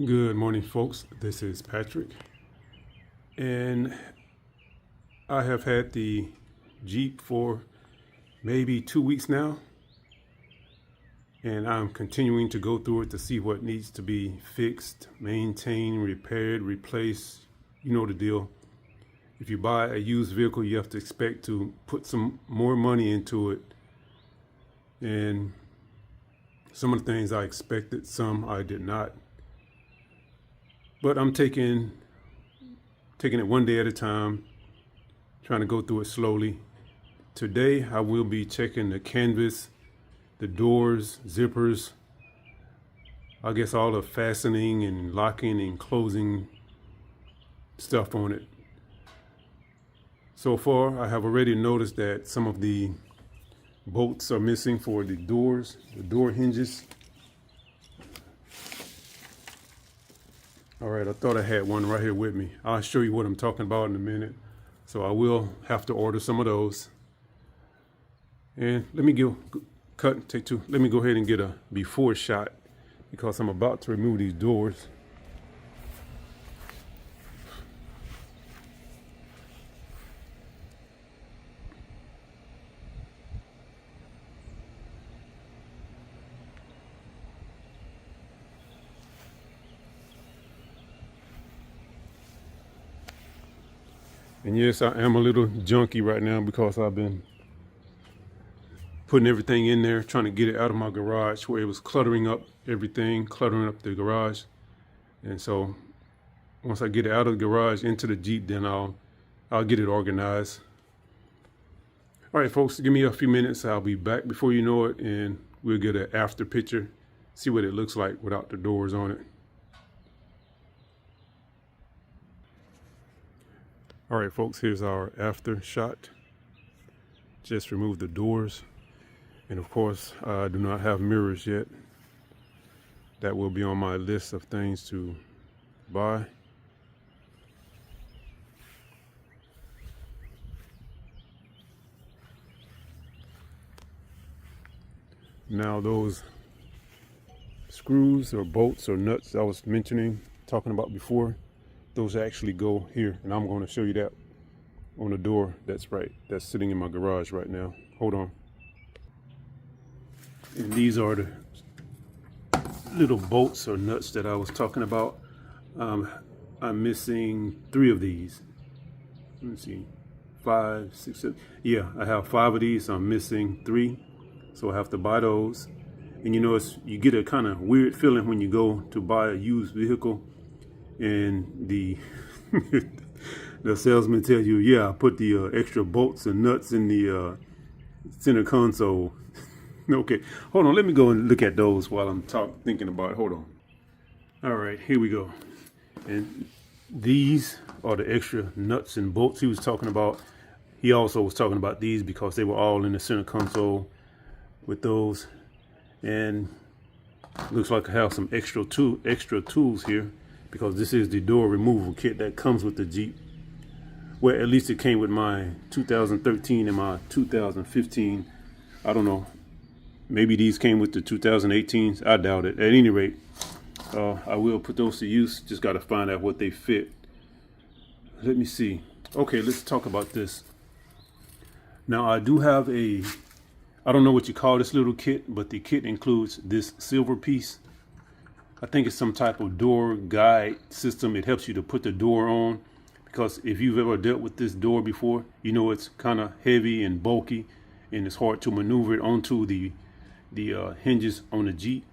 Good morning, folks. This is Patrick, and I have had the Jeep for maybe 2 weeks now, and I'm continuing to go through it to see what needs to be fixed, maintained, repaired, replaced. You know the deal. If you buy a used vehicle, you have to expect to put some more money into it, and some of the things I expected, some I did not. But I'm taking it one day at a time, trying to go through it slowly. Today, I will be checking the canvas, the doors, zippers, I guess all the fastening and locking and closing stuff on it. So far, I have already noticed that some of the bolts are missing for the doors, the door hinges. All right, I thought I had one right here with me. I'll show you what I'm talking about in a minute. So I will have to order some of those. And let me take two. Let me go ahead and get a before shot because I'm about to remove these doors. And yes, I am a little junky right now because I've been putting everything in there, trying to get it out of my garage where it was cluttering up everything, cluttering up the garage. And so once I get it out of the garage into the Jeep, then I'll get it organized. All right, folks, give me a few minutes. I'll be back before you know it, and we'll get an after picture, see what it looks like without the doors on it. All right, folks, here's our after shot. Just remove the doors. And of course, I do not have mirrors yet. That will be on my list of things to buy. Now those screws or bolts or nuts I was talking about before, those actually go here, and I'm going to show you that on the door that's sitting in my garage right now. Hold on. And these are the little bolts or nuts that I was talking about. I'm missing 3 of these. Let me see, 5, 6, 7. Yeah, I have 5 of these. So I'm missing 3, so I have to buy those. And you know, you get a kind of weird feeling when you go to buy a used vehicle and the the salesman tells you, yeah, I put the extra bolts and nuts in the center console. Okay, hold on, let me go and look at those while I'm thinking about it. Hold on. All right, here we go. And these are the extra nuts and bolts he was talking about. He also was talking about these because they were all in the center console with those. And looks like I have some extra tools here, because this is the door removal kit that comes with the Jeep. Well, at least it came with my 2013 and my 2015. I don't know. Maybe these came with the 2018s. I doubt it. At any rate, I will put those to use. Just got to find out what they fit. Let me see. Okay, let's talk about this. Now, I do have I don't know what you call this little kit, but the kit includes this silver piece. I think it's some type of door guide system. It helps you to put the door on, because if you've ever dealt with this door before, you know it's kind of heavy and bulky, and it's hard to maneuver it onto the hinges on the Jeep.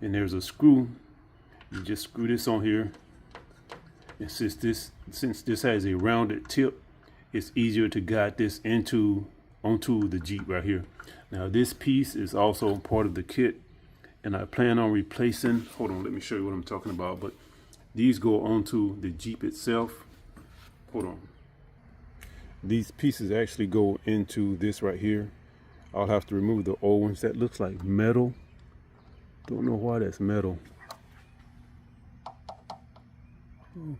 And there's a screw. You just screw this on here. And since this has a rounded tip, it's easier to guide this onto the Jeep right here. Now this piece is also part of the kit, and I plan on replacing, hold on, let me show you what I'm talking about, but these go onto the Jeep itself. Hold on. These pieces actually go into this right here. I'll have to remove the old ones. That looks like metal. Don't know why that's metal.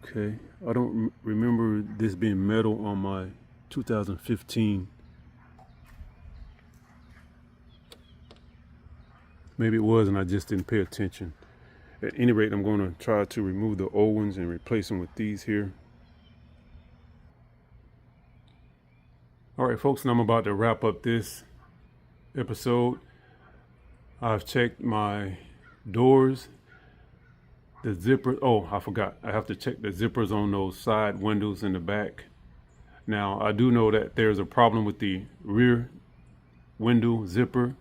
Okay, I don't remember this being metal on my 2015. Maybe it was and I just didn't pay attention. At any rate, I'm going to try to remove the old ones and replace them with these here. All right, folks, and I'm about to wrap up this episode. I've checked my doors, the zipper. Oh, I forgot. I have to check the zippers on those side windows in the back. Now, I do know that there's a problem with the rear window zipper.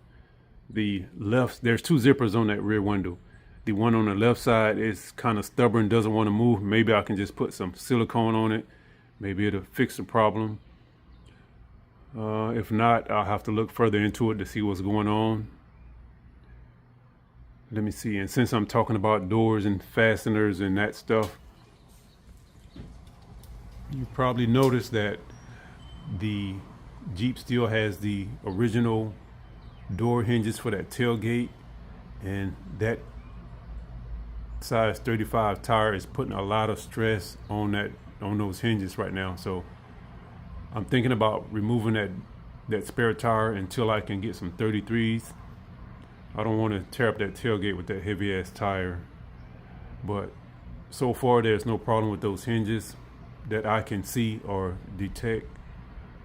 There's two zippers on that rear window. The one on the left side is kind of stubborn, doesn't want to move. Maybe I can just put some silicone on it. Maybe it'll fix the problem. If not, I'll have to look further into it to see what's going on. Let me see. And since I'm talking about doors and fasteners and that stuff, you probably noticed that the Jeep still has the original door hinges for that tailgate, and that size 35 tire is putting a lot of stress on those hinges right now. So I'm thinking about removing that spare tire until I can get some 33s. I don't want to tear up that tailgate with that heavy ass tire. But so far there's no problem with those hinges that I can see or detect.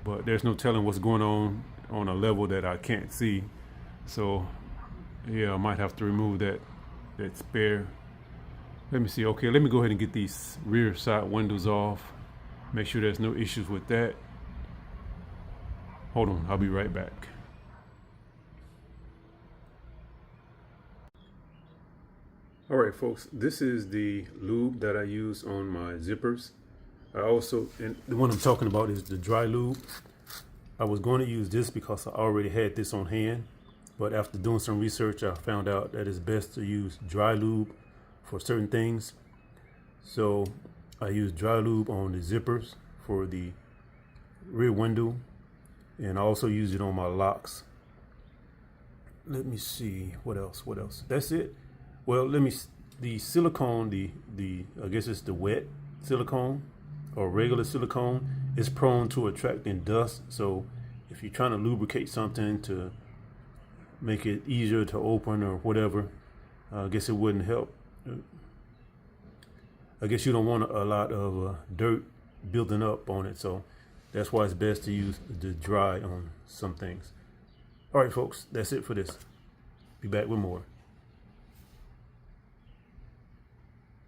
But there's no telling what's going on a level that I can't see. So yeah, I might have to remove that spare. Let me see. Okay, let me go ahead and get these rear side windows off. Make sure there's no issues with that. Hold on, I'll be right back. All right, folks, this is the lube that I use on my zippers. And the one I'm talking about is the dry lube. I was going to use this because I already had this on hand, but after doing some research, I found out that it's best to use dry lube for certain things. So I use dry lube on the zippers for the rear window, and I also use it on my locks. Let me see, what else? That's it. Well, the silicone, I guess it's the wet silicone or regular silicone, is prone to attracting dust. So if you're trying to lubricate something to make it easier to open or whatever, I guess it wouldn't help. I guess you don't want a lot of dirt building up on it. So that's why it's best to use the dry on some things. All right, folks, that's it for this. Be back with more.